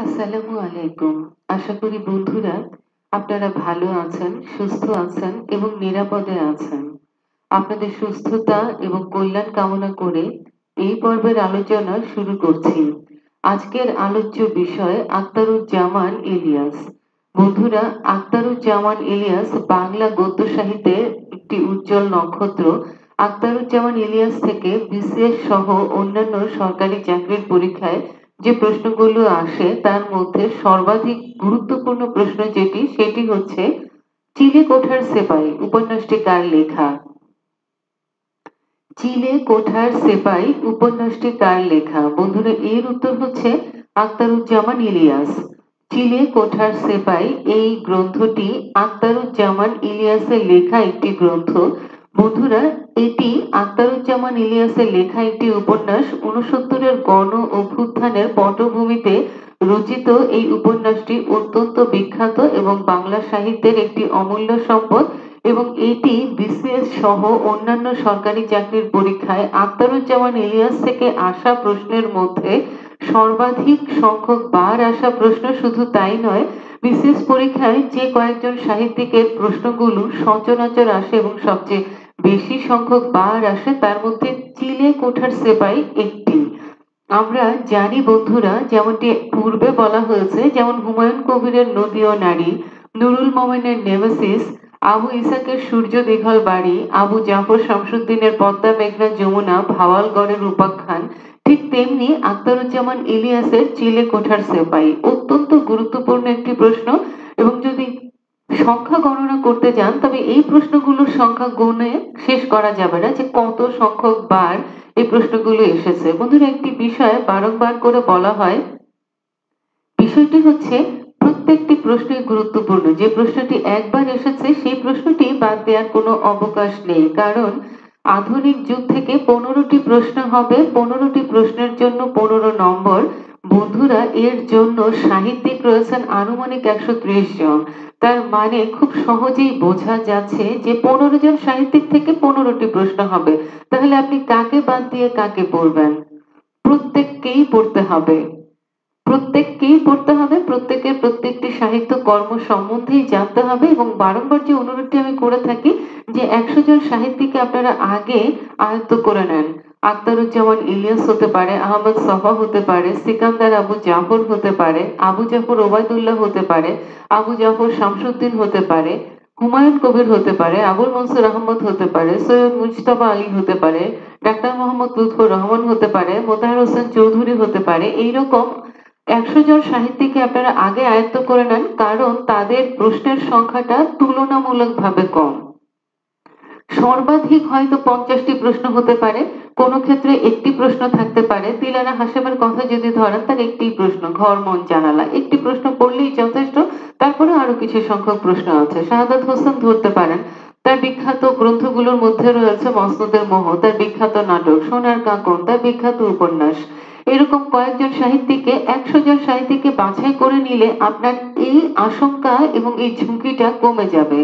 আসসালামু আলাইকুম। আশা করি বন্ধুরা আপনারা ভালো আছেন, সুস্থ আছেন এবং নিরাপদে আছেন। আপনাদের সুস্থতা এবং কল্যাণ কামনা করে এই পর্বের আলোচনা শুরু করছি। আজকের আলোচ্য বিষয় আখতারুজ্জামান ইলিয়াস। বন্ধুরা, আখতারুজ্জামান ইলিয়াস বাংলা গদ্য সাহিত্যের একটি উজ্জ্বল নক্ষত্র। আখতারুজ্জামান ইলিয়াস থেকে বিসিএস সহ অন্যান্য সরকারি চাকরির পরীক্ষায় যে প্রশ্নগুলো আসে তার মধ্যে সর্বাধিক গুরুত্বপূর্ণ প্রশ্ন সেটি হচ্ছে চিলে কোঠার সেপাই উপন্যাসটি কার লেখা? চিলে কোঠার সেপাই উপন্যাসটি কার লেখা? বন্ধুরা, এর উত্তর হচ্ছে আখতারুজ্জামান ইলিয়াস। চিলে কোঠার সেপাই এই গ্রন্থটি আখতারুজ্জামান ইলিয়াসের লেখা একটি গ্রন্থ। বন্ধুরা, এটি আখতারুজ্জামান ইলিয়াসের লেখা একটি উপন্যাস। ৬৯-এর গণ অভ্যুত্থানের পটভূমিতে রচিত এই উপন্যাসটি অত্যন্ত বিখ্যাত এবং বাংলা সাহিত্যের একটি অমূল্য সম্পদ এবং এটি বিসিএস সহ অন্যান্য সরকারি চাকরির পরীক্ষায় আখতারুজ্জামান ইলিয়াস থেকে আসা প্রশ্নের মধ্যে সর্বাধিক সংখ্যক বার আসা প্রশ্ন। শুধু তাই নয়, বিসিএস পরীক্ষায় যে কয়েকজন সাহিত্যিকের প্রশ্নগুলো সচরাচর আসে এবং সবচেয়ে বেশি সংখ্যক বার আসে তার মধ্যে চিলে কোঠার সেপাই একটি। আমরা জানি বন্ধুরা, যেমনটি পূর্বে বলা হয়েছে, যেমন হুমায়ুন কবিরের নদী ও নারী, নুরুল মোমিনের নেমেসিস, আবু ইসাকের সূর্য দীঘল বাড়ি, আবু জাফর শামসুদ্দিনের পদ্মা মেঘনা যমুনা, ভাওয়ালগড়ের উপাখ্যান, ঠিক তেমনি আখতারুজ্জামান ইলিয়াসের চিলে কোঠার সেপাই অত্যন্ত গুরুত্বপূর্ণ একটি প্রশ্ন। এবং যদি সংখ্যা গণনা করতে যান তবে এই প্রশ্নগুলোর সংখ্যা গুণে শেষ করা যাবে না যে কত সংখ্যক বার এই প্রশ্নগুলো এসেছে। বন্ধুরা, একটি বিষয় বারংবার করে বলা হয়, বিষয়টি হচ্ছে প্রত্যেকটি প্রশ্নই গুরুত্বপূর্ণ। যে প্রশ্নটি একবার এসেছে সেই প্রশ্নটি বাদ দেওয়ার কোনো অবকাশ নেই, কারণ আধুনিক যুগ থেকে 15টি প্রশ্ন হবে, 15টি প্রশ্নের জন্য 15 নম্বর। বন্ধুরা, এর জন্য সাহিত্যিক রয়েছেন আনুমানিক 130 জন। তার মানে খুব সহজেই বোঝা যাচ্ছে যে 15 জন সাহিত্যিক থেকে 15টি প্রশ্ন হবে। তাহলে আপনি কাকে বাদ দিয়ে কাকে পড়বেন? প্রত্যেককেই পড়তে হবে। প্রত্যেককেই পড়তে হবে, প্রত্যেকের প্রত্যেকটি সাহিত্য কর্ম সম্বন্ধেই জানতে হবে। এবং বারংবার যে অনুরোধটি আমি করে থাকি যে 100 জন সাহিত্যিককে আপনারা আগে আয়ত্ত করে নেন। আখতারুজ্জামান ইলিয়াস হতে পারে, আহমদ ছফা হতে পারে, সিকান্দার আবু জাফর হতে পারে, আবু জাফর ওবায়দুল্লাহ হতে পারে, আবু জাফর শামসুদ্দিন হতে পারে, হুমায়ুন কবির হতে পারে, আবুল মনসুর আহমদ হতে পারে, সৈয়দ মুজতবা আলী হতে পারে, ডাক্তার মোহাম্মদ লুৎফর রহমান হতে পারে, মোতাহার হোসেন চৌধুরী হতে পারে। এইরকম 100 জন সাহিত্যিককে আপনারা আগে আয়ত্ত করে নেন, কারণ তাদের প্রশ্নের সংখ্যাটা তুলনামূলকভাবে কম। সর্বাধিক হয়তো 50টি প্রশ্ন হতে পারে, কোনো ক্ষেত্রে একটি প্রশ্ন থাকতে পারে। দিলারা হাশেমের কথা যদি ধরেন, তার একটি প্রশ্ন, ঘর মন জানালা, একটি প্রশ্ন পড়লেই যথেষ্ট। তারপরে আরো কিছু সংখ্যক প্রশ্ন আছে। শাহাদাত হোসেন ধরতে পারেন, তার বিখ্যাত গ্রন্থগুলোর মধ্যে রয়েছে মসনদের মোহ, তার বিখ্যাত নাটক সোনার কাঁকন, তার বিখ্যাত উপন্যাস। এরকম কয়েকজন সাহিত্যিককে, 100 জন সাহিত্যিককে বাছাই করে নিলে আপনার এই আশঙ্কা এবং এই ঝুঁকিটা কমে যাবে।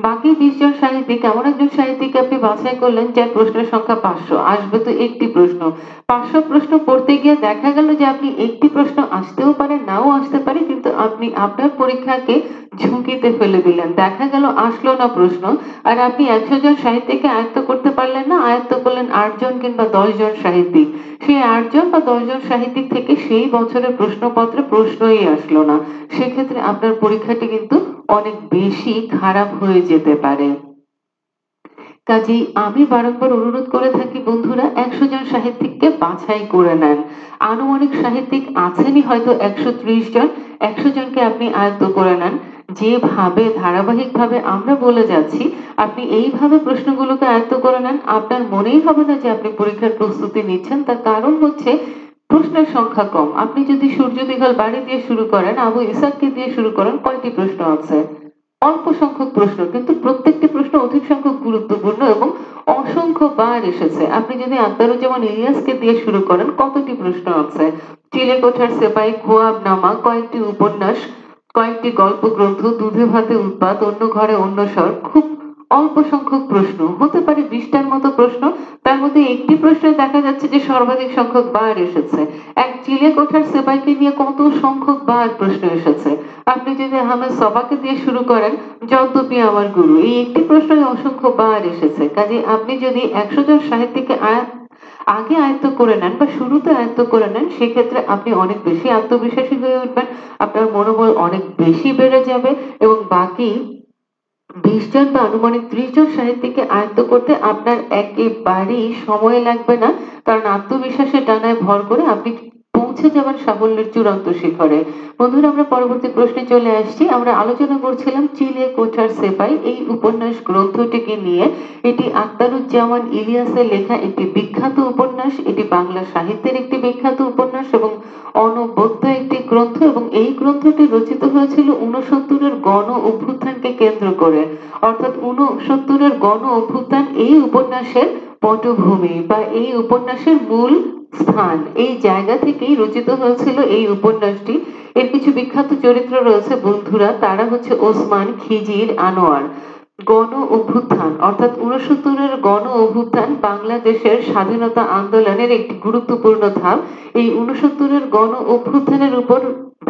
বাকি 20 জন সাহিত্যিক, এমন একজন সাহিত্যিককে আপনি বাছাই করলেন যার প্রশ্নের সংখ্যা 500, আসবে তো একটি প্রশ্ন। 500 প্রশ্ন পড়তে গিয়ে দেখা গেল যে আপনি একটি প্রশ্ন আসতেও পারে, নাও আসতে পারে, কিন্তু আপনি আপনার পরীক্ষাকে ঝুঁকিতে ফেলে দিলেন। দেখা গেল আসলো না প্রশ্ন, আর আপনি 100 জন সাহিত্যিককে আয়ত্ত করতে পারলেন না, আয়ত্ত করলেন 8 জন কিংবা 10 জন সাহিত্যিক। সেই 8 জন বা 10 জন সাহিত্যিক থেকে সেই বছরের প্রশ্নপত্রে প্রশ্নই আসলো না। সেক্ষেত্রে আপনার পরীক্ষাটি কিন্তু অনেক বেশি খারাপ হয়ে যেতে পারে। কাজেই আমি বারংবার অনুরোধ করে থাকি বন্ধুরা, 100 জন সাহিত্যিককে বাছাই করে নেন। আনুমানিক সাহিত্যিক আছেনই হয়তো 130 জন, 100 জনকে আপনি আয়ত্ত করে নেন। যেভাবে ধারাবাহিকভাবে আমরা বলে যাচ্ছি, আপনি এইভাবে প্রশ্নগুলোকে আয়ত্ত করে নেন, আপনার মনেই হবে না যে আপনি পরীক্ষার প্রস্তুতি নিচ্ছেন। তার কারণ হচ্ছে প্রশ্নের সংখ্যা কম। আপনি যদি সূর্য দীঘল বাড়ি দিয়ে শুরু করেন, আবু ইসাককে দিয়ে শুরু করেন, কয়টি প্রশ্ন আছে? অল্প সংখ্যক প্রশ্ন, কিন্তু প্রত্যেকটি প্রশ্ন অধিক সংখ্যক গুরুত্বপূর্ণ এবং অসংখ্য বার এসেছে। আপনি যদি আখতারুজ্জামান ইলিয়াসকে দিয়ে শুরু করেন, কতটি প্রশ্ন আছে? চিলে কোঠার সেপাই, খোয়াবনামা, কয়েকটি উপন্যাস, কয়েকটি গল্প গ্রন্থ, দুধে ভাতে উৎপাত, অন্য ঘরে অন্য স্বর, খুব অল্প সংখ্যক প্রশ্ন হতে পারে 20টার মতো প্রশ্ন, তার মধ্যে একটি প্রশ্নে দেখা যাচ্ছে যে সর্বাধিক সংখ্যক বার এসেছে। এক চিলে কোঠার সেপাইকে নিয়ে কত সংখ্যক বার প্রশ্ন এসেছে। আপনি যদি আহমেদ সবাকে দিয়ে শুরু করেন, যদ্যপি আমার গুরু, এই একটি প্রশ্নে অসংখ্য বার এসেছে। কাজে আপনি যদি 100 জন সাহিত্যিককে আগে আয়ত্ত করে নেন বা শুরুতে আয়ত্ত করে নেন, সেক্ষেত্রে আপনি অনেক বেশি আত্মবিশ্বাসী হয়ে উঠবেন, আপনার মনোবল অনেক বেশি বেড়ে যাবে এবং বাকি 20 জন বা আনুমানিক 30 জন সাহিত্যিককে আয়ত্ত করতে আপনার একেবারেই সময় লাগবে না, কারণ আত্মবিশ্বাসের ডানায় ভর করে আপনি পৌঁছে যাবেন সাফল্যের চূড়ান্ত শিখরে। বন্ধুরা, আমরা পরবর্তী প্রশ্নে চলে আসছি। আমরা আলোচনা করছিলাম চিলে কোঠার সেপাই এই উপন্যাস গ্রন্থটিকে নিয়ে। এটি আখতারুজ্জামান ইলিয়াসের লেখা একটি বিখ্যাত উপন্যাস। এটি বাংলা সাহিত্যের একটি বিখ্যাত উপন্যাস এবং অনবদ্য একটি গ্রন্থ, এবং এই গ্রন্থটি রচিত হয়েছিল 69-এর গণ অভ্যুত্থানকে কেন্দ্র করে। অর্থাৎ 69-এর গণ অভ্যুত্থান এই উপন্যাসের পটভূমি বা এই উপন্যাসের মূল স্থান, এই জায়গা থেকেই রচিত হয়েছিল এই উপন্যাসটি। এর কিছু বিখ্যাত চরিত্র রয়েছে বন্ধুরা, তারা হচ্ছে ওসমান, খিজির, আনোয়ার। গণ অভ্যুত্থান অর্থাৎ 69-এর গণ অভ্যুত্থান বাংলাদেশের স্বাধীনতা আন্দোলনের একটি গুরুত্বপূর্ণ ধাপ। এই 69-এর গণ অভ্যুত্থানের উপর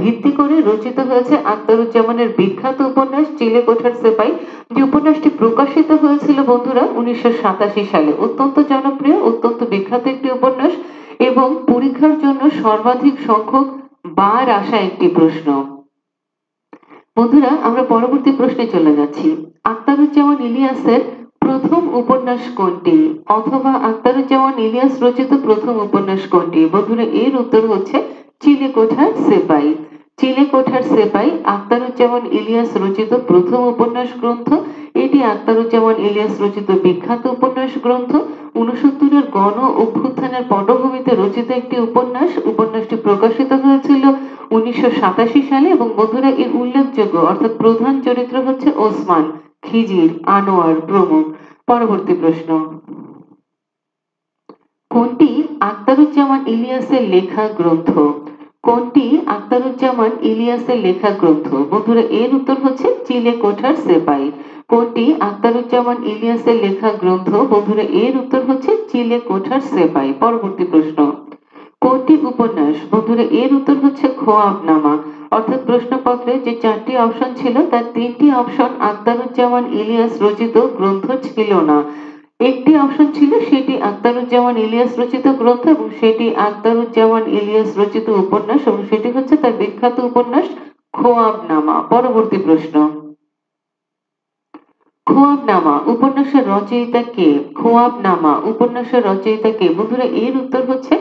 ভিত্তি করে রচিত হয়েছে আখতারুজ্জামানের বিখ্যাত উপন্যাস চিলে কোঠার সেপাই, যে উপন্যাসটি প্রকাশিত হয়েছিল বন্ধুরা 1987 সালে। অত্যন্ত জনপ্রিয়, অত্যন্ত বিখ্যাত একটি উপন্যাস এবং পরীক্ষার জন্য সর্বাধিক সংখ্যক বার আসা একটি প্রশ্ন। বন্ধুরা, আমরা পরবর্তী প্রশ্নে চলে যাচ্ছি। আখতারুজ্জামান ইলিয়াসের প্রথম উপন্যাস কোনটি, অথবা আখতারুজ্জামান ইলিয়াস রচিত প্রথম উপন্যাস কোনটি? বন্ধুরা, এর উত্তর হচ্ছে চিলে কোঠার সেপাই। চিলে কোঠার সেপাই আখতারুজ্জামান ইলিয়াস রচিত প্রথম উপন্যাস গ্রন্থ। এটি আখতারুজ্জামান ইলিয়াস রচিত বিখ্যাত উপন্যাস গ্রন্থ। 69-এর গণ অভ্যুত্থানের পটভূমিতে রচিত একটি উপন্যাস। উপন্যাসটি প্রকাশিত হয়েছিল 1987 সালে এবং বন্ধুরা, এর উল্লেখযোগ্য অর্থাৎ প্রধান চরিত্র হচ্ছে ওসমান, খিজির, আনোয়ার প্রমুখ। পরবর্তী প্রশ্ন, কোনটি আখতারুজ্জামান ইলিয়াসের লেখা গ্রন্থ? কোনটি আখতারুজ্জামান ইলিয়াসের লেখা গ্রন্থ? বন্ধুরা, এর উত্তর হচ্ছে চিলে কোঠার সেপাই। কোনটি আখতারুজ্জামান ইলিয়াসের লেখা গ্রন্থ? বন্ধুরা, এর উত্তর হচ্ছে চিলে কোঠার সেপাই। পরবর্তী প্রশ্ন, কোনটি উপন্যাস? বন্ধুরা, এর উত্তর হচ্ছে খোয়াবনামা। অর্থাৎ প্রশ্নপত্রে যে 4টি অপশন ছিল তার 3টি অপশন আখতারুজ্জামান ইলিয়াস রচিত গ্রন্থ ছিল না। একটি অপশন ছিল, সেটি আখতারুজ্জামান ইলিয়াস রচিত গ্রন্থ এবং সেটি আখতারুজ্জামান ইলিয়াস রচিত উপন্যাস এবং সেটি হচ্ছে তার বিখ্যাত উপন্যাস খোয়াবনামা। পরবর্তী প্রশ্ন, খোয়াবনামা উপন্যাসের রচয়িতা কে? খোয়াবনামা উপন্যাসের রচয়িতা কে? বন্ধুরা, এর উত্তর হচ্ছে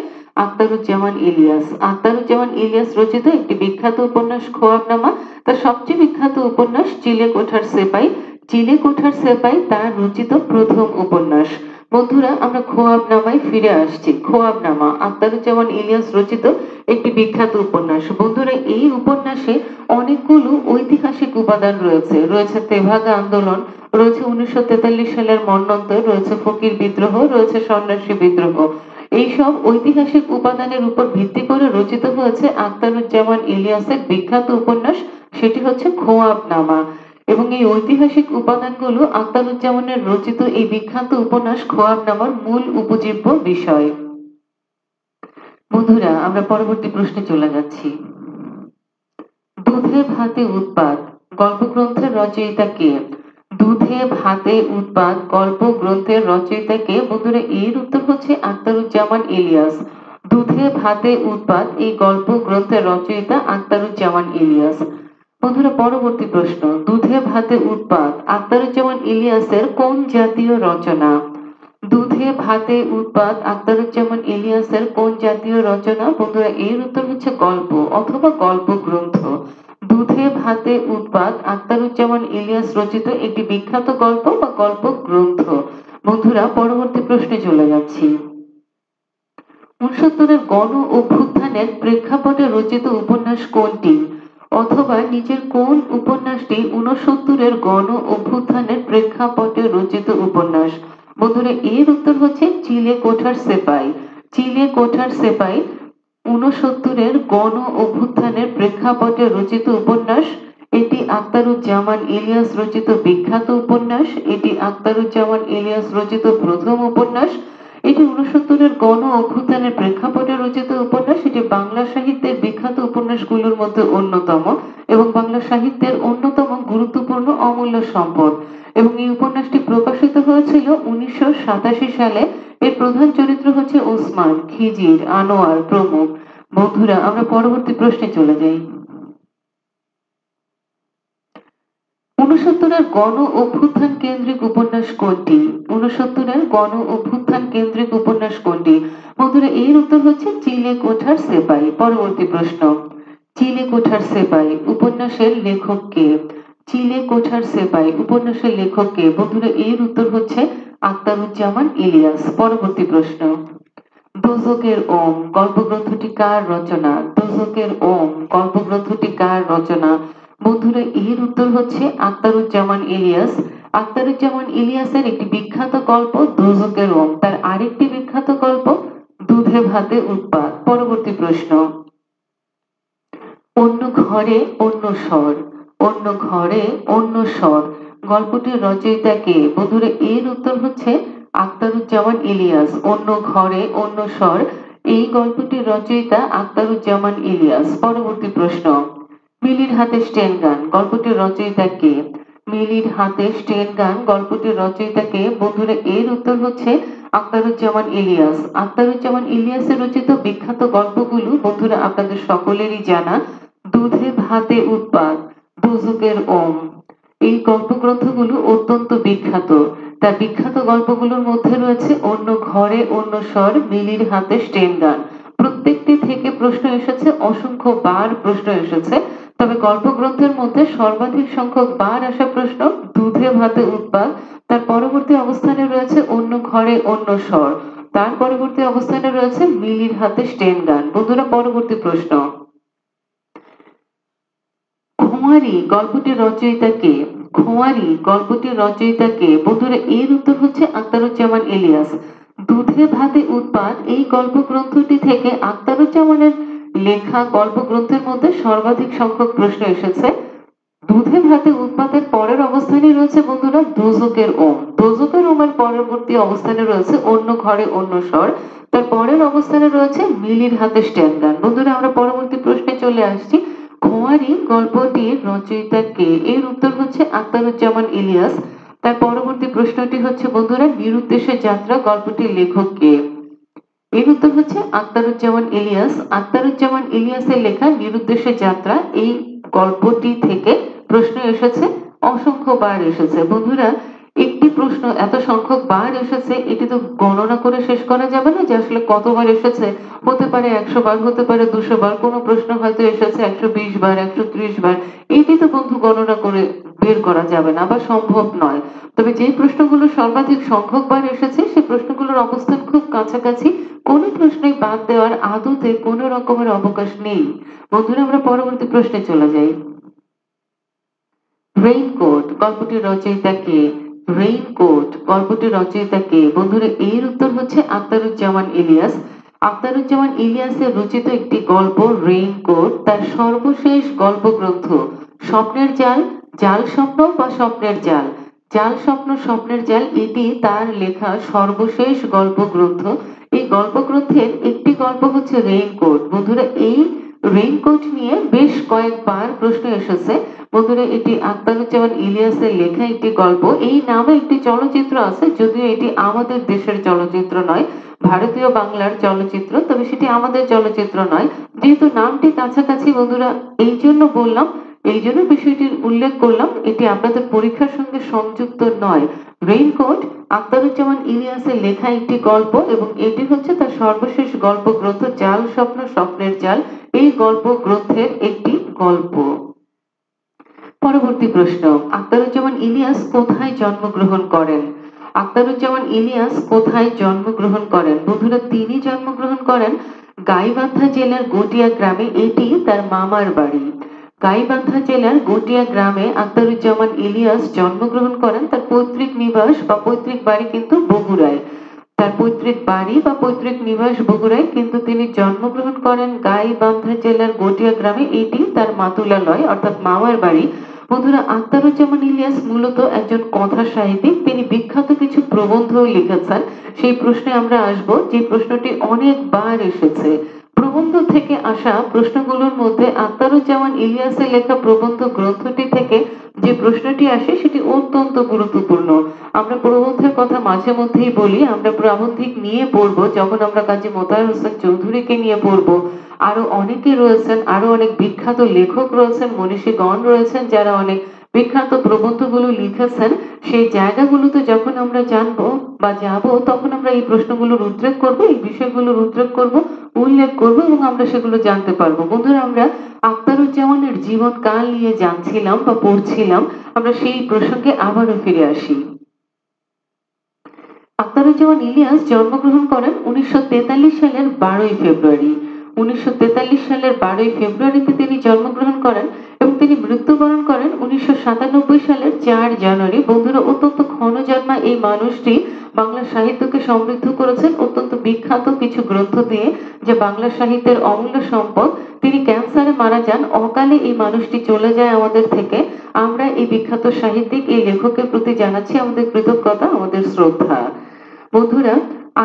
আখতারুজ্জামান ইলিয়াস। আখতারুজ্জামান ইলিয়াস রচিত একটি বিখ্যাত উপন্যাস খোয়াবনামা। তার সবচেয়ে বিখ্যাত উপন্যাস চিলে কোঠার সেপাই। চিলে কোঠার সেপাই তার রচিত প্রথম উপন্যাস। বন্ধুরা, আমরা খোয়াবনামায় ফিরে আসছি। খোয়াবনামা আখতারুজ্জামান ইলিয়াস রচিত একটি বিখ্যাত উপন্যাস। বন্ধুরা, এই উপন্যাসে অনেকগুলো ঐতিহাসিক উপাদান রয়েছে। রয়েছে তেভাগা আন্দোলন, রয়েছে 1943 সালের মন্বন্তর, রয়েছে ফকির বিদ্রোহ, রয়েছে সন্ন্যাসী বিদ্রোহ। এইসব ঐতিহাসিক উপাদানের উপর ভিত্তি করে রচিত হয়েছে আখতারুজ্জামান ইলিয়াসের বিখ্যাত উপন্যাস, সেটি হচ্ছে খোয়াবনামা। এবং এই ঐতিহাসিক উপাদানগুলো আখতারুজ্জামানের রচিত এই বিখ্যাত উপন্যাস খোয়াবনামার মূল উপজীব্য বিষয়। বন্ধুরা, আমরা পরবর্তী প্রশ্নে চলে যাচ্ছি। দুধে ভাতে উৎপাত গল্পগ্রন্থের রচয়িতা কে? দুধে ভাতে উৎপাত গল্প গ্রন্থের রচয়িতা কে? বন্ধুরা, এর উত্তর হচ্ছে আখতারুজ্জামান ইলিয়াস। দুধে ভাতে উৎপাত এই গল্প গ্রন্থের রচয়িতা আখতারুজ্জামান ইলিয়াস। বন্ধুরা, পরবর্তী প্রশ্ন, দুধে ভাতে উৎপাত আখতারুজ্জামান ইলিয়াসের কোন জাতীয় রচনা? দুধে ভাতে উৎপাত আখতারুজ্জামান ইলিয়াসের কোন জাতীয় রচনা? বন্ধুরা, এর উত্তর হচ্ছে গল্প অথবা গল্প গ্রন্থ। দুধে ভাতে উৎপাত আখতারুজ্জামান ইলিয়াস রচিত একটি বিখ্যাত গল্প বা গল্প গ্রন্থ। বন্ধুরা, পরবর্তী প্রশ্নে চলে যাচ্ছি। 69-এর গণ অভ্যুত্থানের প্রেক্ষাপটে রচিত উপন্যাস কোনটি, অথবা নিচের কোন উপন্যাসটি 69-এর গণ অভ্যুত্থানের প্রেক্ষাপটে রচিত উপন্যাস? বন্ধুরা, এর উত্তর হচ্ছে চিলে কোঠার সেপাই। চিলে কোঠার সেপাই 69-এর গণ অভ্যুত্থানের প্রেক্ষাপটে রচিত উপন্যাস এটি আখতারুজ্জামান ইলিয়াস রচিত বিখ্যাত উপন্যাস। এটি আখতারুজ্জামান ইলিয়াস রচিত প্রথম উপন্যাস। এটি 69-এর গণ অভ্যুত্থানের প্রেক্ষাপটে রচিত উপন্যাস। এটি বাংলা সাহিত্যের বিখ্যাত উপন্যাসগুলোর মধ্যে অন্যতম এবং বাংলা সাহিত্যের অন্যতম গুরুত্বপূর্ণ অমূল্য সম্পদ। এবং এই উপন্যাসটি প্রকাশিত হয়েছিল 1987 সালে। এর প্রধান চরিত্র হচ্ছে ওসমান, খিজির, আনোয়ার প্রমুখ। বন্ধুরা, আমরা পরবর্তী প্রশ্নে চলে যাই। 69-এর গণ অভ্যুত্থান কেন্দ্রিক উপন্যাস কোনটি? 69-এর গণ অভ্যুত্থান কেন্দ্রিক উপন্যাস কোনটি? বন্ধুরা, এর উত্তর হচ্ছে চিলে কোঠার সেপাই। পরবর্তী প্রশ্ন, চিলে কোঠার সেপাই উপন্যাসের লেখক কে? চিলে কোঠার সেপাই উপন্যাসের লেখক কে? বন্ধুরা, এর উত্তর হচ্ছে আখতারুজ্জামান ইলিয়াস। পরবর্তী প্রশ্ন, দোজখের ওম গল্পগ্রন্থটি কার রচনা? দোজখের ওম গল্পগ্রন্থটি কার রচনা? বন্ধুরা, এর উত্তর হচ্ছে আখতারুজ্জামান ইলিয়াস। আখতারুজ্জামান ইলিয়াসের একটি বিখ্যাত গল্প দোজখের ওম, তার আরেকটি বিখ্যাত গল্প দুধে ভাতে উৎপাত। পরবর্তী প্রশ্ন, অন্য ঘরে অন্য স্বর, অন্য ঘরে অন্য স্বর গল্পটির রচয়িতা কে? বন্ধুরা, এর উত্তর হচ্ছে আখতারুজ্জামান ইলিয়াস। অন্য ঘরে অন্য স্বর এই গল্পটির রচয়িতা আখতারুজ্জামান ইলিয়াস। পরবর্তী প্রশ্ন, মিলির হাতে স্টেন গান গল্পটির রচয়িতা কে? মিলির হাতে স্টেন গান গল্পটির রচয়িতা কে? বন্ধুরা, এর উত্তর হচ্ছে আখতারুজ্জামান ইলিয়াস। আখতারুজ্জামান ইলিয়াসের রচিত বিখ্যাত গল্পগুলো বন্ধুরা আপনাদের সকলেরই জানা। দুধে ভাতে উৎপাত, দোজখের ওম, এই গল্পগ্রন্থগুলো অত্যন্ত বিখ্যাত। তার বিখ্যাত গল্পগুলোর মধ্যে রয়েছে অন্য ঘরে অন্য স্বর, মিলির হাতে স্টেন গান। প্রত্যেকটি থেকে প্রশ্ন এসেছে, অসংখ্য বার প্রশ্ন এসেছে। তবে গল্পগ্রন্থের মধ্যে সর্বাধিক সংখ্যক বার আসা প্রশ্ন দুধে ভাতে উৎপাত, তার পরবর্তী অবস্থানে রয়েছে অন্য ঘরে অন্য স্বর, তার পরবর্তী অবস্থানে রয়েছে মিলির হাতে স্টেন গান। বন্ধুরা, পরবর্তী প্রশ্ন, খোঁয়ারি গল্পটির রচয়িতা কে? খোঁয়ারি গল্পটির রচয়িতা কে? বন্ধুরা, এর উত্তর হচ্ছে আখতারুজ্জামান ইলিয়াস। দুধে ভাতে উৎপাত এই গল্পগ্রন্থটি থেকে আখতারুজ্জামানের লেখা গল্পগ্রন্থের মধ্যে সর্বাধিক সংখ্যক প্রশ্ন এসেছে। দুধে ভাতে উৎপাতের পরের অবস্থানে রয়েছে বন্ধুরা দোজখের ওম। দোজখের ওমের পরবর্তী অবস্থানে রয়েছে অন্য ঘরে অন্য স্বর, তার পরের অবস্থানে রয়েছে মিলির হাতে স্টেন গান। বন্ধুরা, আমরা পরবর্তী প্রশ্নে চলে আসছি। খোঁয়ারি গল্পটির রচয়িতা কে? এর উত্তর হচ্ছে আখতারুজ্জামান ইলিয়াস। তার পরবর্তী প্রশ্নটি হচ্ছে বন্ধুরা, নিরুদ্দেশে যাত্রা গল্পটির লেখক কে? এর উত্তর হচ্ছে আখতারুজ্জামান ইলিয়াস। আখতারুজ্জামান ইলিয়াসের লেখা নিরুদ্দেশে যাত্রা এই গল্পটি থেকে প্রশ্ন এসেছে, অসংখ্য বার এসেছে। বন্ধুরা, একটি প্রশ্ন এত সংখ্যক বার এসেছে, এটি তো গণনা করে শেষ করা যাবে না যে আসলে কতবার এসেছে। হতে পারে 100 বার, হতে পারে 200 বার, কোনো প্রশ্ন হয়তো এসেছে 120 বার, 130 বার। এটি তো বন্ধু গণনা করে বের করা যাবে না বা সম্ভব নয়। তবে যে প্রশ্নগুলো সর্বাধিক সংখ্যক বার এসেছে সেই প্রশ্নগুলোর অবস্থান খুব কাছাকাছি, কোনো প্রশ্নই বাদ দেওয়ার আদতে কোনো রকমের অবকাশ নেই। বন্ধুরা, আমরা পরবর্তী প্রশ্নে চলে যাই। রেইনকোট গল্পটির রচয়িতা কে? রেইনকোট গল্পটির রচয়িতা কে? বন্ধুরা, এর উত্তর হচ্ছে আখতারুজ্জামান ইলিয়াস। আখতারুজ্জামান ইলিয়াসের রচিত একটি গল্প রেইনকোট, তার সর্বশেষ গল্পগ্রন্থ স্বপ্নের জাল, জাল স্বপ্ন বা স্বপ্নের জাল, জাল স্বপ্ন স্বপ্নের জাল, এটি তার লেখা সর্বশেষ গল্পগ্রন্থ। এই গল্পগ্রন্থের একটি গল্প হচ্ছে রেইনকোট। বন্ধুরা, এই রেইনকোট নিয়ে বেশ কয়েকবার প্রশ্ন এসেছে। বন্ধুরা, এটি আখতারুজ্জামান ইলিয়াসের লেখা একটি গল্প। এই নামে একটি চলচ্চিত্র আছে, যদিও এটি আমাদের দেশের চলচ্চিত্র নয়, ভারতীয় বাংলার চলচ্চিত্র, তবে সেটি আমাদের চলচ্চিত্র নয়। যেহেতু নামটি কাছাকাছি বন্ধুরা, এই জন্য বললাম, এই জন্য বিষয়টির উল্লেখ করলাম, এটি আপনাদের পরীক্ষার সঙ্গে সংযুক্ত নয়। রেইনকোট আখতারুজ্জামান ইলিয়াসের লেখা একটি গল্প এবং এটি হচ্ছে তার সর্বশেষ গল্পগ্রন্থ জাল স্বপ্ন স্বপ্নের জাল, এই গল্প গ্রন্থের একটি গল্প। পরবর্তী প্রশ্ন, আখতারুজ্জামান ইলিয়াস কোথায় জন্মগ্রহণ করেন? আখতারুজ্জামান ইলিয়াস কোথায় জন্মগ্রহণ করেন? বন্ধুরা, তিনি জন্মগ্রহণ করেন গাইবান্ধা জেলার গটিয়া গ্রামে। এটি তার মামার বাড়ি। গাইবান্ধা জেলার গটিয়া গ্রামে আখতারুজ্জামান ইলিয়াস জন্মগ্রহণ করেন। তার পৈতৃক নিবাস বা পৈতৃক বাড়ি কিন্তু বগুড়ায়। তার পৈতৃক বাড়ি বা পৈতৃক নিবাস বগুড়ায়, কিন্তু তিনি জন্মগ্রহণ করেন গাইবান্ধা জেলার গটিয়া গ্রামে। এটি তার মাতুলালয় অর্থাৎ মামার বাড়ি। বন্ধুরা, আখতারুজ্জামান ইলিয়াস মূলত একজন কথা সাহিত্যিক। তিনি বিখ্যাত কিছু প্রবন্ধও লিখেছেন। সেই প্রশ্নে আমরা আসব, যে প্রশ্নটি অনেকবার এসেছে। প্রবন্ধ থেকে আসা প্রশ্নগুলোর মধ্যে আখতারুজ্জামান ইলিয়াসের লেখা প্রবন্ধ গ্রন্থটি থেকে যে প্রশ্নটি আসে সেটি অত্যন্ত গুরুত্বপূর্ণ। আমরা প্রবন্ধের কথা মাঝে মধ্যেই বলি, আমরা প্রাবন্ধিক নিয়ে পড়বো যখন আমরা কাজী মোতাহার হোসেন চৌধুরীকে নিয়ে পড়বো। আরো অনেকে রয়েছেন, আরো অনেক বিখ্যাত লেখক রয়েছেন, মনীষীগণ রয়েছেন যারা অনেক বিখ্যাত প্রবন্ধগুলো লিখেছেন। সেই জায়গাগুলোতে যখন আমরা জানবো বা যাব, তখন আমরা এই প্রশ্নগুলোর উদ্রেক করব, এই বিষয়গুলোর উদ্রেক করব, উল্লেখ করব এবং আমরা সেগুলো জানতে পারবো। বন্ধুরা, আমরা আখতারুজ্জামানের জীবন কাল নিয়ে জানছিলাম বা পড়ছিলাম। আমরা সেই প্রসঙ্গে আবারও ফিরে আসি। আখতারুজ্জামান ইলিয়াস জন্মগ্রহণ করেন 1943 সালের 12ই ফেব্রুয়ারি। 1943 সালের 12ই ফেব্রুয়ারিতে তিনি জন্মগ্রহণ করেন এবং তিনি মৃত্যুবরণ করেন 1997 সালের 4 জানুয়ারি। বন্ধুরা, অত্যন্ত ক্ষণজন্মা এই মানুষটি বাংলা সাহিত্যকে সমৃদ্ধ করেছেন অত্যন্ত বিখ্যাত কিছু গ্রন্থ দিয়ে, যা বাংলা সাহিত্যের অমূল্য সম্পদ। তিনি ক্যান্সারে মারা যান, অকালে এই মানুষটি চলে যায় আমাদের থেকে। আমরা এই বিখ্যাত সাহিত্যিক, এই লেখকের প্রতি জানাচ্ছি আমাদের কৃতজ্ঞতা, আমাদের শ্রদ্ধা। বন্ধুরা,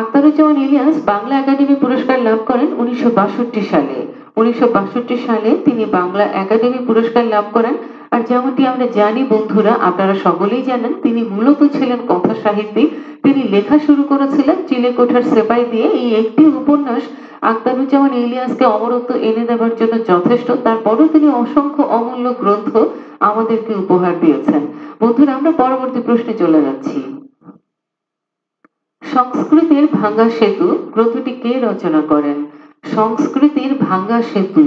আখতারুজ্জামান ইলিয়াস বাংলা একাডেমি পুরস্কার লাভ করেন 1962 সালে। 1962 সালে তিনি বাংলা একাডেমি পুরস্কার লাভ করেন। আর যেমনটি আমরা জানি বন্ধুরা, আপনারা সকলেই জানেন, তিনি মূলত ছিলেন কথা সাহিত্যিক। তিনি লেখা শুরু করেছিলেন চিলেকোঠার সেপাই দিয়ে। এই একটি উপন্যাস আখতারুজ্জামান ইলিয়াসকে অমরত্ব এনে দেওয়ার জন্য যথেষ্ট। তারপরেও তিনি অসংখ্য অমূল্য গ্রন্থ আমাদেরকে উপহার দিয়েছেন। বন্ধুরা, আমরা পরবর্তী প্রশ্নে চলে যাচ্ছি। সংস্কৃতির ভাঙা সেতু গ্রন্থটি কে রচনা করেন? সংস্কৃতির ভাঙা সেতু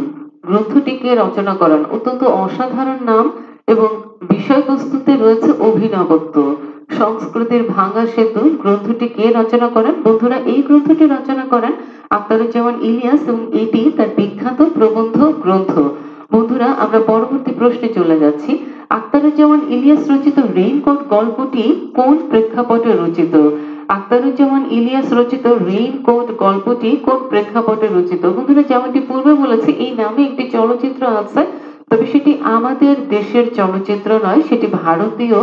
গ্রন্থটি কে রচনা করেন? অত্যন্ত অসাধারণ নাম এবং বিষয়বস্তুতে রয়েছে অভিনবত্ব। সংস্কৃতির ভাঙা সেতু গ্রন্থটি কে রচনা করেন? বন্ধুরা, এই গ্রন্থটি রচনা করেন আখতারুজ্জামান ইলিয়াস এবং এটি তার বিখ্যাত প্রবন্ধ গ্রন্থ। বন্ধুরা, আমরা পরবর্তী প্রশ্নে চলে যাচ্ছি। আখতারুজ্জামান ইলিয়াস রচিত রেইনকোট গল্পটি কোন প্রেক্ষাপটে রচিত? আখতারুজ্জামান ইলিয়াস রচিত রেইনকোট গল্পটি কোন প্রেক্ষাপটে রচিত? বন্ধুরা, যেমনটি পূর্বে বলেছি, এই নামে একটি চলচ্চিত্র আছে, তবে সেটি আমাদের দেশের চলচ্চিত্র নয়, সেটি ভারতীয়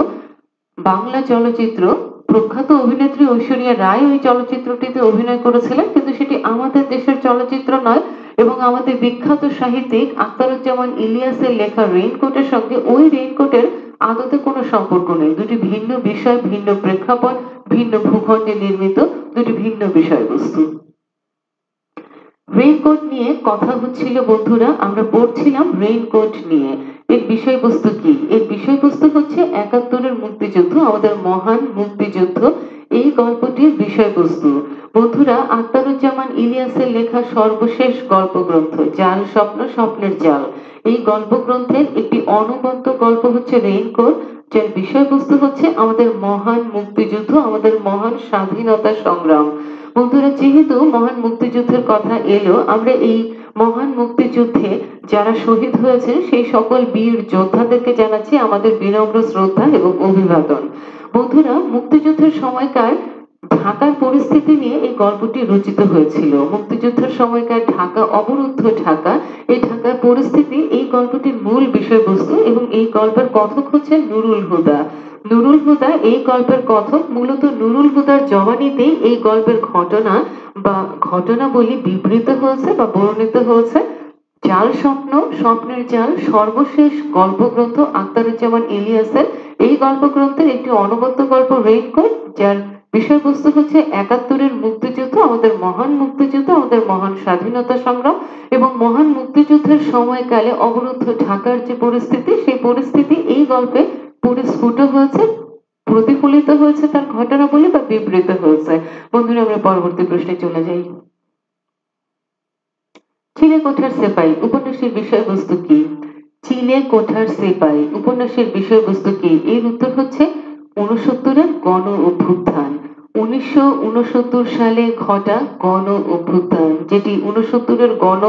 বাংলা চলচ্চিত্র। প্রখ্যাত অভিনেত্রী ঐশ্বরিয়া রায় ওই চলচ্চিত্রটিতে অভিনয় করেছিলেন, কিন্তু সেটি আমাদের দেশের চলচ্চিত্র নয়। এবং আমাদের বিখ্যাত সাহিত্যিক আখতারুজ্জামান ইলিয়াসের লেখা রেইনকোটের সঙ্গে ওই রেইনকোটের আদতে কোনো সম্পর্ক নেই। দুটি ভিন্ন বিষয়, ভিন্ন প্রেক্ষাপট, ভিন্ন ভূখণ্ডে নির্মিত দুটি ভিন্ন বিষয়বস্তু। রেইনকোট নিয়ে কথা হচ্ছিল বন্ধুরা, আমরা পড়ছিলাম রেইনকোট নিয়ে। এর বিষয়বস্তু কি? এর বিষয়বস্তু হচ্ছে 71-এর মুক্তিযুদ্ধ, আমাদের মহান মুক্তিযুদ্ধ। এই গল্পটির বিষয়বস্তু বন্ধুরা আখতারুজ্জামান ইলিয়াসের লেখা সর্বশেষ গল্পগ্রন্থ জাল স্বপ্ন, স্বপ্নের জাল। এই গল্পগ্রন্থের একটি অনবদ্য গল্প হচ্ছে রেইনকোট, যার বিষয়বস্তু হচ্ছে আমাদের মহান মুক্তিযুদ্ধ, আমাদের মহান স্বাধীনতা সংগ্রাম। বন্ধুরা, যেহেতু মহান মুক্তিযুদ্ধের কথা এলো, আমরা এই মহান মুক্তিযুদ্ধে যারা শহীদ হয়েছেন সেই সকল বীর যোদ্ধাদেরকে জানাচ্ছি আমাদের বিনম্র শ্রদ্ধা এবং অভিবাদন। বন্ধুরা, মুক্তিযুদ্ধের সময়কার ঢাকার পরিস্থিতি নিয়ে এই গল্পটি রচিত হয়েছিল। মুক্তিযুদ্ধের সময়কার ঢাকা, অবরুদ্ধ ঢাকা, এই ঢাকার পরিস্থিতি এই গল্পটির মূল বিষয়বস্তু এবং এই গল্পের কথক হচ্ছে নুরুল হুদা। নুরুল হুদা এই গল্পের কথক। মূলত নুরুল হুদার জবানিতেই এই গল্পের ঘটনা বা ঘটনাবলী বিবৃত হয়েছে বা বর্ণিত হয়েছে। জাল স্বপ্ন, স্বপ্নের জাল সর্বশেষ গল্পগ্রন্থ আখতারুজ্জামান ইলিয়াসের। এই গল্পগ্রন্থের একটি অনবদ্য গল্প রেইনকোট, যার বিষয়বস্তু হচ্ছে 71-এর মুক্তিযুদ্ধ, আমাদের মহান মুক্তিযুদ্ধ, আমাদের মহান স্বাধীনতা সংগ্রাম এবং মহান মুক্তিযুদ্ধের সময়কালে অবরুদ্ধ ঢাকার যে পরিস্থিতি, সেই পরিস্থিতি এই গল্পে পরিস্ফুট হয়েছে, প্রতিফলিত হয়েছে, তার ঘটনাবলী বা বিবৃত হয়েছে। বন্ধুরা, আমরা পরবর্তী প্রশ্নে চলে যাই। চিলেকোঠার সেপাই উপন্যাসের বিষয়বস্তু কি? চিলেকোঠার সেপাই উপন্যাসের বিষয়বস্তু কি? এর উত্তর হচ্ছে 69-এর গণ অভ্যুত্থান। 1969 সালে ঘটা গণ অভ্যুত্থান, যেটি 69-এর গণ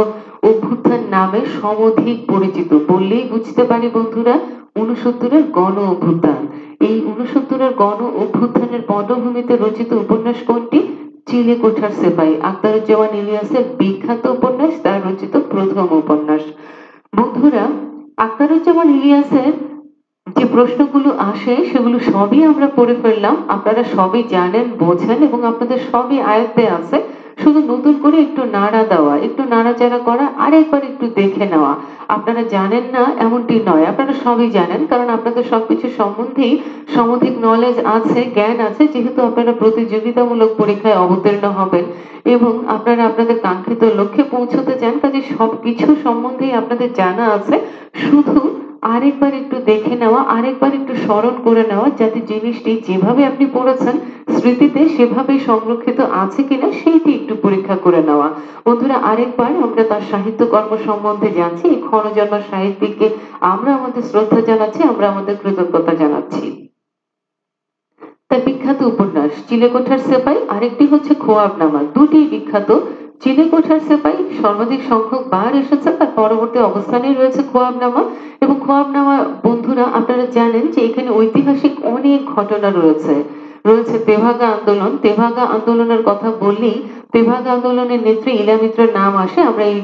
অভ্যুত্থান নামে সমধিক পরিচিত। বললেই বুঝতে পারি বন্ধুরা, 69-এর গণ অভ্যুত্থান। এই 69-এর গণ অভ্যুত্থানের পটভূমিতে রচিত উপন্যাস কোনটি? চিলে কোঠার সেপাই আখতারুজ্জামান ইলিয়াসের বিখ্যাত উপন্যাস, তার রচিত প্রথম উপন্যাস। বন্ধুরা, আখতারুজ্জামান ইলিয়াসের যে প্রশ্নগুলো আসে সেগুলো সবই আমরা পড়ে ফেললাম, আপনারা সবই জানেন, বোঝেন এবং আপনাদের সবই আয়ত্তে আছে। শুধু নতুন করে একটু নাড়া দেওয়া, একটু নাড়াচাড়া করা, আর একবার একটু দেখে নেওয়া। আপনারা জানেন না এমনটি নয়, আপনারা সবই জানেন, কারণ আপনাদের সবকিছু সম্বন্ধেই সমধিক নলেজ আছে, জ্ঞান আছে, যেহেতু আপনারা প্রতিযোগিতামূলক পরীক্ষায় অবতীর্ণ হবেন এবং আপনারা আপনাদের কাঙ্ক্ষিত লক্ষ্যে পৌঁছতে চান, কাজে সবকিছু সম্বন্ধেই আপনাদের জানা আছে। শুধু আরেকবার একটু দেখে নেওয়া, আরেকবার একটু স্মরণ করে নেওয়া, যাতে জিনিসটি যেভাবে আপনি পড়েছেন স্মৃতিতে সেভাবেই সংরক্ষিত আছে কিনা সেইটি একটু পরীক্ষা করে নেওয়া। বন্ধুরা, আরেকবার আমরা তার সাহিত্যকর্ম সম্বন্ধে জানছি। এই ক্ষণজন্মা সাহিত্যিককে আমরা আমাদের শ্রদ্ধা জানাচ্ছি, আমরা আমাদের কৃতজ্ঞতা জানাচ্ছি। তার বিখ্যাত উপন্যাস চিলেকোঠার সেপাই, আরেকটি হচ্ছে খোয়াবনামা, দুটি বিখ্যাত। চিলেকোঠার সেপাই সর্বাধিক সংখ্যক বার এসেছে, তার পরবর্তী অবস্থানে রয়েছে খোয়াবনামা। এবং খোয়াবনামা বন্ধুরা আপনারা জানেন যে এখানে ঐতিহাসিক অনেক ঘটনা রয়েছে। রয়েছে তেভাগা আন্দোলন। তেভাগা আন্দোলনের কথা বললেই তেভাগা আন্দোলনের নেত্রী ইলা মিত্রের নাম আসে। আমরা এই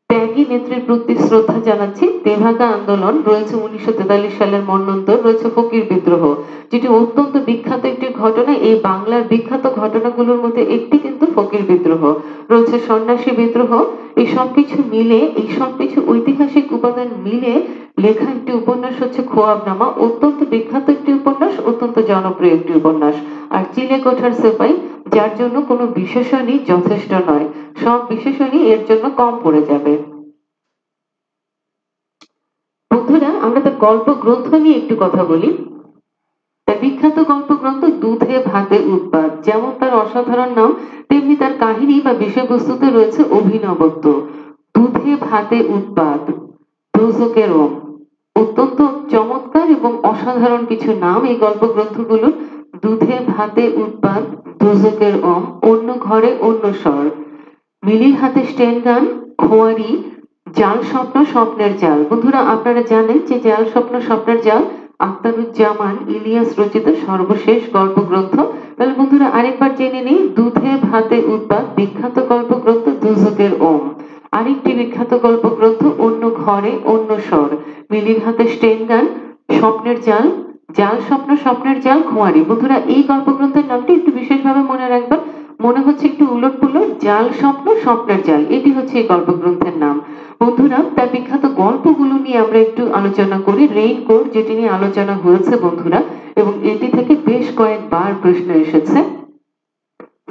ত্যাগী নেত্রীর প্রতি শ্রদ্ধা জানাচ্ছি। তেভাগা আন্দোলন রয়েছে 1943 সালের মন্বন্তর, রয়েছে ফকির বিদ্রোহ, যেটি অত্যন্ত বিখ্যাত একটি ঘটনা। এই বাংলার বিখ্যাত ঘটনাগুলোর মধ্যে একটি কিন্তু ফকির বিদ্রোহ, রয়েছে সন্ন্যাসী বিদ্রোহ। এই সবকিছু মিলে, এই সবকিছু ঐতিহাসিক উপাদান মিলে লেখা একটি উপন্যাস হচ্ছে খোয়াবনামা। অত্যন্ত বিখ্যাত একটি উপন্যাস, অত্যন্ত জনপ্রিয় একটি উপন্যাস। আর চিলেকোঠার সেপাই, যার জন্য কোনো বিশেষণই যথেষ্ট নয়, সব বিশেষণই এর জন্য কম পড়ে যাবে। বন্ধুরা, আমরা তার গল্প গ্রন্থ নিয়ে একটু কথা বলি। তার বিখ্যাত গল্পগ্রন্থ দুধে ভাতে উৎপাত। যেমন তার অসাধারণ নাম, তেমনি তার কাহিনী বা বিষয়বস্তুতে রয়েছে অভিনবত্ব। দুধে ভাতে উৎপাত, দোজখের ওম, অত্যন্ত চমৎকার এবং অসাধারণ কিছু নাম এই গল্পগ্রন্থগুলো। দুধে ভাতে উৎপাত, দোজখের ওম, অন্য ঘরে অন্য স্বর, মিলির হাতে স্টেন গান, খোয়ারি, জাল স্বপ্ন স্বপ্নের জাল। বন্ধুরা, আপনারা জানেন যে জাল স্বপ্ন স্বপ্নের জাল আখতারুজ্জামান ইলিয়াস রচিত সর্বশেষ গল্পগ্রন্থ। তাহলে বন্ধুরা আরেকবার জেনে নিই, দুধে ভাতে উৎপাত বিখ্যাত গল্পগ্রন্থ দোজখের ওম। আরেকটি বিখ্যাত গল্পগ্রন্থ অন্য ঘরে অন্য স্বর, মিলির হাতে স্টেন গান, স্বপ্নের জাল, জাল স্বপ্ন স্বপ্নের জাল, খোয়ারি। বন্ধুরা, এই গল্পগ্রন্থের নামটি একটু বিশেষভাবে মনে রাখবেন। মনে হচ্ছে একটু উলট পুলট, জাল স্বপ্ন স্বপ্নের জাল, এটি হচ্ছে এই গল্পগ্রন্থের নাম। বন্ধুরা, তার বিখ্যাত গল্পগুলো নিয়ে আমরা একটু আলোচনা করি। রেইনকোট, যেটি নিয়ে আলোচনা হয়েছে বন্ধুরা, এবং এটি থেকে বেশ কয়েকবার প্রশ্ন এসেছে।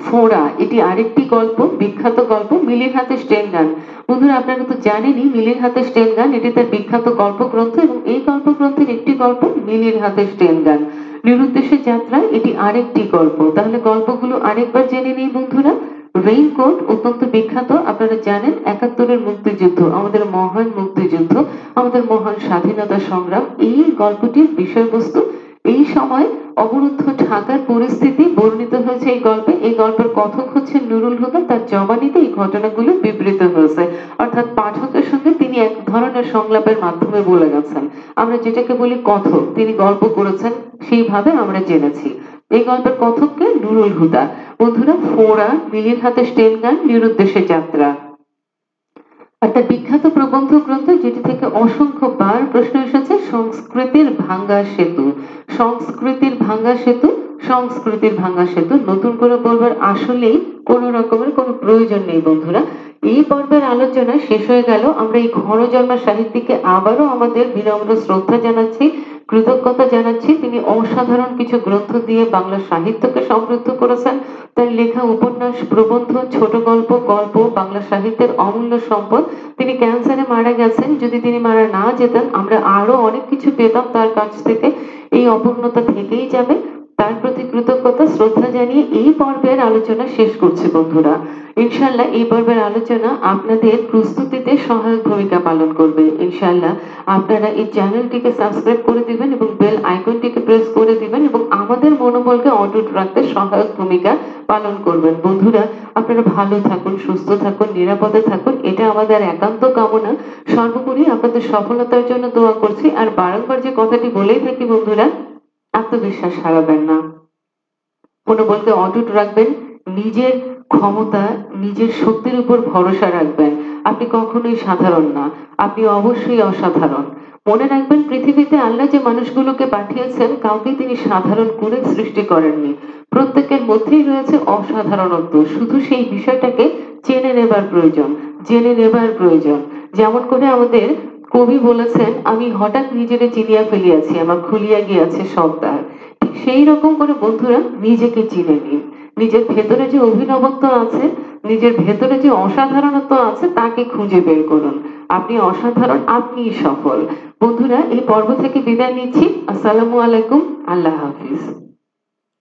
ফোড়া, এটি আরেকটি গল্প, বিখ্যাত গল্প। মিলির হাতে স্টেন গান, বন্ধুরা আপনারা তো জানেনই মিলির হাতে স্টেন গান, এটি তার বিখ্যাত গল্পগ্রন্থ এবং এই গল্পগ্রন্থের একটি গল্প মিলির হাতে স্টেন গান। নিরুদ্দেশে যাত্রা, এটি আরেকটি গল্প। তাহলে গল্পগুলো আরেকবার জেনে নেই বন্ধুরা। রেইনকোট অত্যন্ত বিখ্যাত, আপনারা জানেন 71-এর মুক্তিযুদ্ধ, আমাদের মহান মুক্তিযুদ্ধ, আমাদের মহান স্বাধীনতা সংগ্রাম, এই গল্পটির বিষয়বস্তু এই সময় অবরুদ্ধ ঢাকার পরিস্থিতি বর্ণিত হয়েছে এই গল্পে। এই গল্পের কথক হচ্ছে নুরুল হুদা, তার জবানিতে এই ঘটনাগুলো বিবৃত হয়েছে, অর্থাৎ পাঠকের সঙ্গে তিনি এক ধরনের সংলাপের মাধ্যমে বলে গেছেন। আমরা যেটাকে বলি কথক, তিনি গল্প করেছেন, সেইভাবে আমরা জেনেছি। এই গল্পের কথককে নুরুল হুদা। বন্ধুরা, ফোড়া, মিলির হাতে স্টেন গান, নিরুদ্দেশে যাত্রা। আর তার বিখ্যাত প্রবন্ধ গ্রন্থ, যেটি থেকে অসংখ্য বার প্রশ্ন এসেছে, সংস্কৃতির ভাঙ্গা সেতু। সংস্কৃতির ভাঙ্গা সেতু, সংস্কৃতির ভাঙ্গা সেতু, নতুন করে বলবার আসলেই কোনো রকমের কোনো প্রয়োজন নেই বন্ধুরা। এই পর্বের আলোচনা শেষ হয়ে গেল। আমরা এই ঘনজন্মা সাহিত্যিককে আবারও আমাদের বিনম্র শ্রদ্ধা জানাচ্ছি, কৃতজ্ঞতা জানাচ্ছি। তিনি অসাধারণ কিছু গ্রন্থ দিয়ে বাংলা সাহিত্যকে সমৃদ্ধ করেছেন। তার লেখা উপন্যাস, প্রবন্ধ, ছোট গল্প, গল্প বাংলা সাহিত্যের অমূল্য সম্পদ। তিনি ক্যান্সারে মারা গেছেন, যদি তিনি মারা না যেতেন আমরা আরো অনেক কিছু পেতাম তার কাছ থেকে। এই অপূর্ণতা থেকেই যাবে। তার প্রতি কৃতজ্ঞতা শ্রদ্ধা জানিয়ে এই পর্বের আলোচনা শেষ করছি বন্ধুরা। ইনশাল্লাহ এই পর্বের আলোচনা আপনাদের প্রস্তুতিতে সহায়ক ভূমিকা পালন করবে। ইনশাল্লাহ আপনারা এই চ্যানেলটিকে সাবস্ক্রাইব করে দিবেন এবং বেল আইকনটিকে প্রেস করে দিবেন এবং আমাদের মনোবলকে অটুট রাখতে সহায়ক ভূমিকা পালন করবেন। বন্ধুরা, আপনারা ভালো থাকুন, সুস্থ থাকুন, নিরাপদে থাকুন, এটা আমাদের একান্ত কামনা। সর্বোপরি আপনাদের সফলতার জন্য দোয়া করছি। আর বারংবার যে কথাটি বলেই থাকি বন্ধুরা, আত্মবিশ্বাস হারাবেন না, মনোবলকে অটুট রাখবেন, নিজের ক্ষমতা, নিজের শক্তির উপর ভরসা রাখবেন। আপনি কখনোই সাধারণ না, আপনি অবশ্যই অসাধারণ। মনে রাখবেন, পৃথিবীতে আল্লাহ যে মানুষগুলোকে পাঠিয়েছেন কাউকে তিনি সাধারণ করে সৃষ্টি করেননি। প্রত্যেকের মধ্যেই রয়েছে অসাধারণত্ব, শুধু সেই বিষয়টাকে জেনে নেবার প্রয়োজন। যেমন করে আমাদের কবি বলেছেন, আমি হঠাৎ নিজেরে চিনিয়া ফেলিয়াছি, আমার খুলিয়া গিয়াছে সব দ্বার। ঠিক সেই রকম করে বন্ধুরা নিজেকে চিনে নিন। নিজের ভেতরে যে অভিনবত্ব আছে, নিজের ভেতরে যে অসাধারণত্ব আছে তাকে খুঁজে বের করুন। আপনি অসাধারণ, আপনিই সফল। বন্ধুরা, এই পর্ব থেকে বিদায় নিচ্ছি। আসসালামু আলাইকুম, আল্লাহ হাফিজ।